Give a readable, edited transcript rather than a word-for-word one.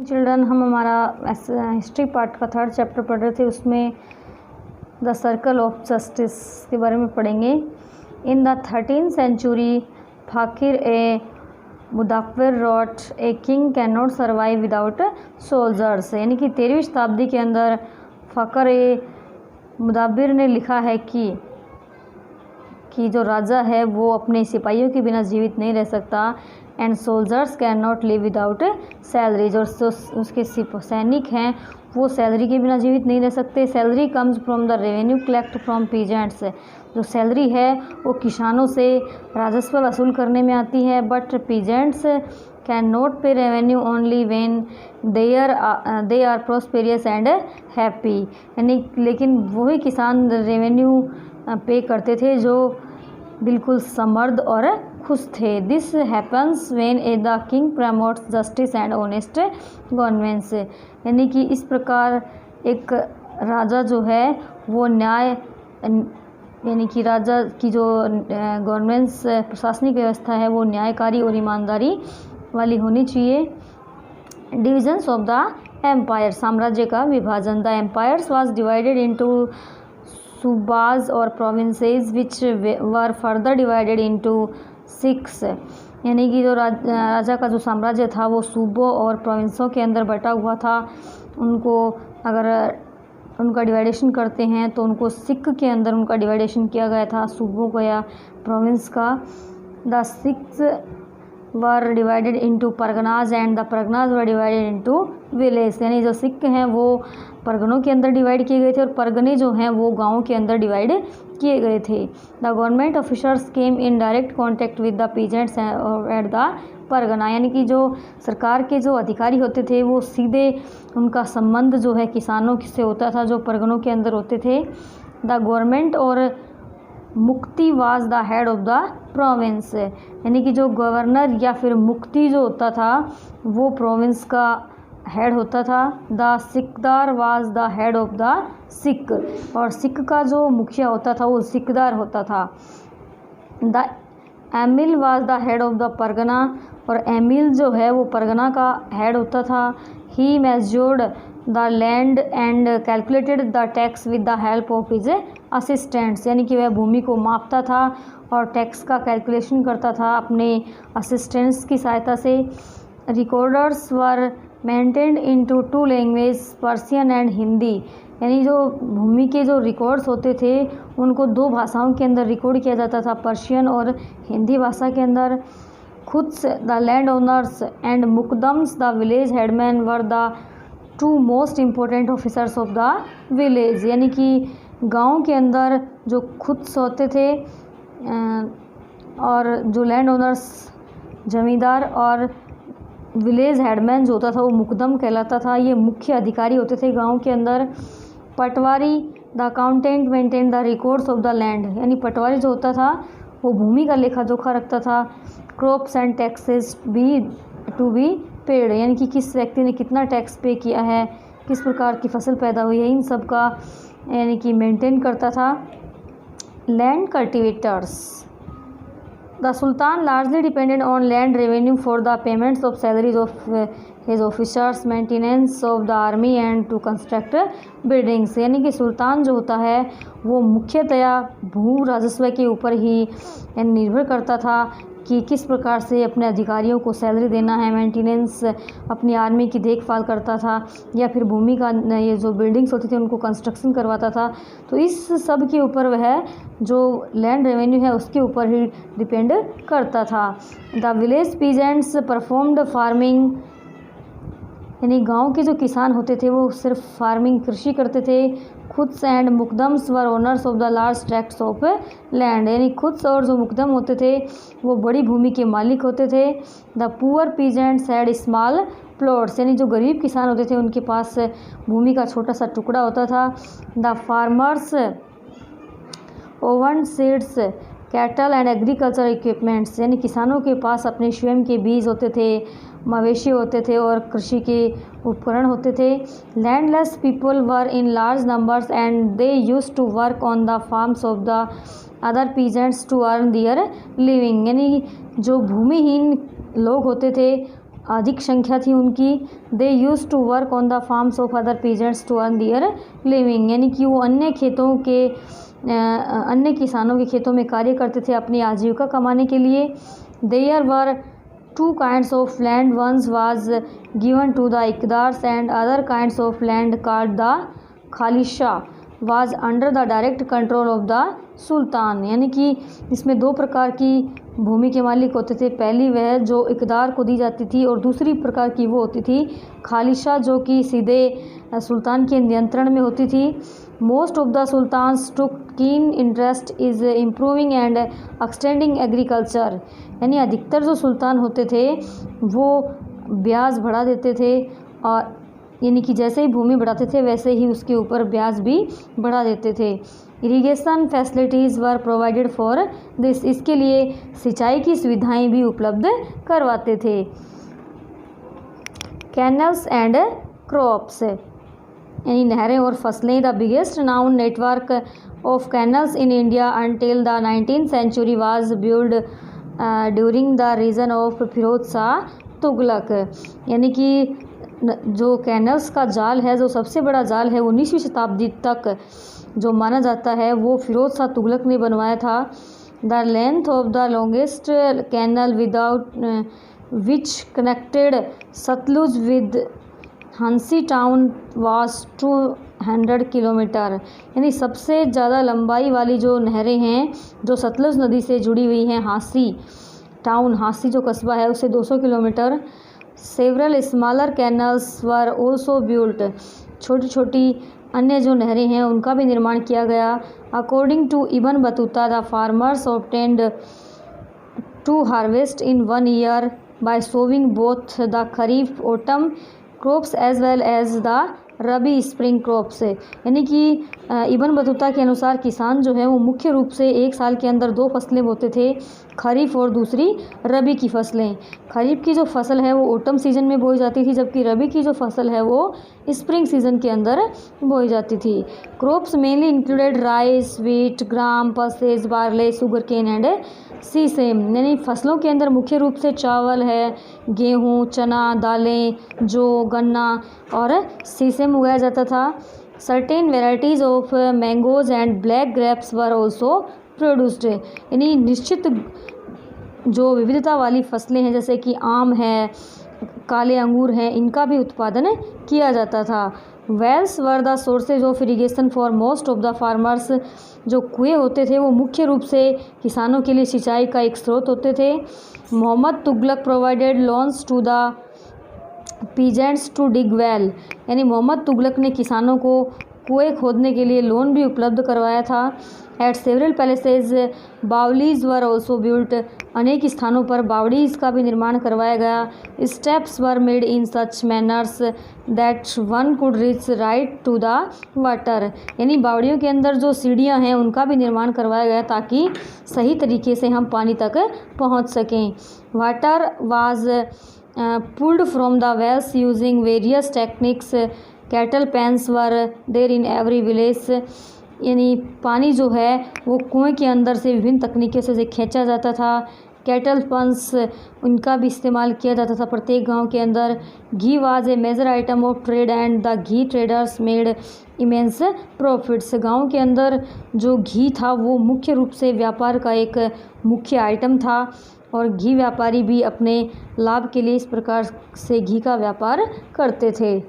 Children, हम हमारा history part का 3rd चैप्टर पढ़ रहे थे। उसमें द सर्कल ऑफ जस्टिस के बारे में पढ़ेंगे। इन द 13th सेंचुरी फ़कीर ए मुदफ़्फ़र wrote a king can not survive without soldiers, यानी कि 13वीं शताब्दी के अंदर फ़कीर ए मुदफ़्फ़र ने लिखा है कि जो राजा है वो अपने सिपाहियों के बिना जीवित नहीं रह सकता। And soldiers can not live without salary, जो उसके सैनिक हैं वो सैलरी के बिना जीवित नहीं रह सकते। Salary comes from the revenue collect from peasants, जो सैलरी है वो किसानों से राजस्व वसूल करने में आती है। But peasants can not pay revenue only when they are prosperous and happy, यानी लेकिन वही किसान रेवेन्यू पे करते थे जो बिल्कुल समृद्ध और खुश थे। This happens when A the king promotes justice and honest governance, यानी कि इस प्रकार एक राजा जो है वो न्याय, यानी कि राजा की जो गवर्नेंस प्रशासनिक व्यवस्था है वो न्यायकारी और ईमानदारी वाली होनी चाहिए। डिविजन्स ऑफ द एम्पायर, साम्राज्य का विभाजन। The empires was divided into सूबाज और provinces which were further divided into 6, यानी कि जो राजा का जो साम्राज्य था वो सूबों और प्रोविंसों के अंदर बटा हुआ था। उनको अगर उनका डिवाइडेशन करते हैं तो उनको सिख के अंदर उनका डिवाइडेशन किया गया था, सूबों का या प्रोविंस का। द सिख्स वर डिवाइडेड इनटू परगनाज एंड द परगनाज वर डिवाइडेड इनटू विलेज, यानी जो सिख हैं वो परगनों के अंदर डिवाइड किए गए थे और परगने जो हैं वो गाँव के अंदर डिवाइड किए गए थे। The government officers came in direct contact with the peasants at the Pargana, यानी कि जो सरकार के जो अधिकारी होते थे वो सीधे उनका संबंध जो है किसानों से होता था जो परगनों के अंदर होते थे। द गवर्नमेंट और मुक्ति was the head of the province, यानी कि जो गवर्नर या फिर मुक्ति जो होता था वो प्रोविंस का हेड होता था। The Sikdar was the head of the Sikh, और सिख का जो मुखिया होता था वो सिकदार होता था। The amil was the head of the pargana, और एमिल जो है वो परगना का हेड होता था। He measured the land and calculated the tax with the help of his assistants, यानी कि वह भूमि को मापता था और टैक्स का कैलकुलेशन करता था अपने असिस्टेंट्स की सहायता से। Recorders were maintained into 2 language, Persian and Hindi, यानी जो भूमि के जो रिकॉर्ड्स होते थे उनको 2 भाषाओं के अंदर रिकॉर्ड किया जाता था, पर्शियन और हिंदी भाषा के अंदर। खुद द लैंड ओनर्स एंड मुकदम्स the village headman were the 2 most important officers of the village, यानी कि गांव के अंदर जो खुद होते थे और जो लैंड ओनर्स जमींदार और विलेज हेडमैन जो होता था वो मुकदम कहलाता था। ये मुख्य अधिकारी होते थे गांव के अंदर। Patwari the accountant maintain the records of the land, यानी पटवारी जो होता था वो भूमि का लेखा जोखा रखता था। Crops and taxes be to be paid, यानी कि किस व्यक्ति ने कितना टैक्स पे किया है, किस प्रकार की फसल पैदा हुई है, इन सब का यानी कि मेंटेन करता था। Land cultivators, the sultan largely depended on land revenue for the payments of salaries of his officers, maintenance of the army and to construct buildings, यानी कि सुल्तान जो होता है वो मुख्यतया भू राजस्व के ऊपर ही निर्भर करता था कि किस प्रकार से अपने अधिकारियों को सैलरी देना है, मेंटेनेंस अपनी आर्मी की देखभाल करता था, या फिर भूमि का ये जो बिल्डिंग्स होती थी उनको कंस्ट्रक्शन करवाता था। तो इस सब के ऊपर वह जो लैंड रेवेन्यू है उसके ऊपर ही डिपेंड करता था। The village peasants performed farming, यानी गांव के जो किसान होते थे वो सिर्फ फार्मिंग कृषि करते थे। खुद्स एंड मुकदम्स were owners of the large tracts of land, यानी खुद्स और जो मुकदम होते थे वो बड़ी भूमि के मालिक होते थे। The poor peasants had small plots, यानी जो गरीब किसान होते थे उनके पास भूमि का छोटा सा टुकड़ा होता था। The farmers oven seeds cattle and agriculture equipments, यानी किसानों के पास अपने स्वयं के बीज होते थे, मवेशी होते थे और कृषि के उपकरण होते थे। Landless people were in large numbers and they used to work on the farms of the other peasants to earn their living, यानी जो भूमिहीन लोग होते थे अधिक संख्या थी उनकी। They use to work on the farms of other peasants to earn their living, यानी कि वो अन्य किसानों के खेतों में कार्य करते थे अपनी आजीविका कमाने के लिए। There were two kinds of land, ones was given to the इकदार्स and other kinds of land called the खालिशा was under the direct control of the sultan, यानी कि इसमें दो प्रकार की भूमि के मालिक होते थे। पहली वह जो इकदार को दी जाती थी और दूसरी प्रकार की वो होती थी खालिशा, जो कि सीधे सुल्तान के नियंत्रण में होती थी। Most of the sultans took keen interest is improving and extending agriculture, यानी अधिकतर जो सुल्तान होते थे वो ब्याज बढ़ा देते थे, और यानी कि जैसे ही भूमि बढ़ाते थे वैसे ही उसके ऊपर ब्याज भी बढ़ा देते थे। Irrigation facilities were provided for this, इसके लिए सिंचाई की सुविधाएं भी उपलब्ध करवाते थे। कैनल्स एंड क्रॉप्स, यानी नहरें और फसलें। The biggest known network of canals in India until the 19th century was build during the reign of Firoz Shah Tughlaq, यानी कि जो कैनल्स का जाल है, जो सबसे बड़ा जाल है 19वीं शताब्दी तक जो माना जाता है वो फिरोज शाह तुगलक ने बनवाया था। The length of the longest canal without which connected Sutlej with Hansi town was 200 kilometre, यानी सबसे ज़्यादा लंबाई वाली जो नहरें हैं जो सतलुज नदी से जुड़ी हुई हैं, हांसी जो कस्बा है उससे 200 किलोमीटर। सेवरल स्मॉलर कैनल्स वर ऑल्सो बिल्ट, छोटी छोटी अन्य जो नहरें हैं उनका भी निर्माण किया गया। According to Ibn Battuta the farmers obtained two harvest in 1 year by sowing both the kharif autumn crops as well as the rabi spring crops, यानी कि इब्न बतूता के अनुसार किसान जो है वो मुख्य रूप से एक साल के अंदर 2 फसलें बोते थे, खरीफ और दूसरी रबी की फसलें। खरीफ की जो फसल है वो ऑटम सीजन में बोई जाती थी, जबकि रबी की जो फसल है वो स्प्रिंग सीजन के अंदर बोई जाती थी। Crops mainly included rice, wheat, gram, pulses, barley, sugar cane and sesame, यानी फसलों के अंदर मुख्य रूप से चावल है, गेहूँ, चना, दालें, जौ, गन्ना और सीसेम उगाया जाता था। Certain varieties of mangoes and black grapes were also produced, यानी निश्चित जो विविधता वाली फसलें हैं जैसे कि आम है, काले अंगूर हैं, इनका भी उत्पादन किया जाता था। Wells were the sources of irrigation for most of the farmers, जो कुएँ होते थे वो मुख्य रूप से किसानों के लिए सिंचाई का एक स्रोत होते थे। Mohammad Tughlaq provided loans to the peasants to dig well, यानी मोहम्मद तुगलक ने किसानों को कुएँ खोदने के लिए लोन भी उपलब्ध करवाया था। एट सेवरल पैलेसेज बावलीज वर ऑल्सो बिल्ट, अनेक स्थानों पर बावड़ीज़ का भी निर्माण करवाया गया। Steps were made in such manners that one could reach right to the water, यानी बावड़ियों के अंदर जो सीढ़ियाँ हैं उनका भी निर्माण करवाया गया ताकि सही तरीके से हम पानी तक पहुँच सकें। Water was pulled from the wells using various techniques, cattle pens were there in every village, यानी पानी जो है वो कुएं के अंदर से विभिन्न तकनीकों से खींचा जाता था। कैटल पंस उनका भी इस्तेमाल किया जाता था प्रत्येक गांव के अंदर। Ghee was a major item of trade and the ghee traders made immense profits, गांव के अंदर जो घी था वो मुख्य रूप से व्यापार का एक मुख्य आइटम था और घी व्यापारी भी अपने लाभ के लिए इस प्रकार से घी का व्यापार करते थे।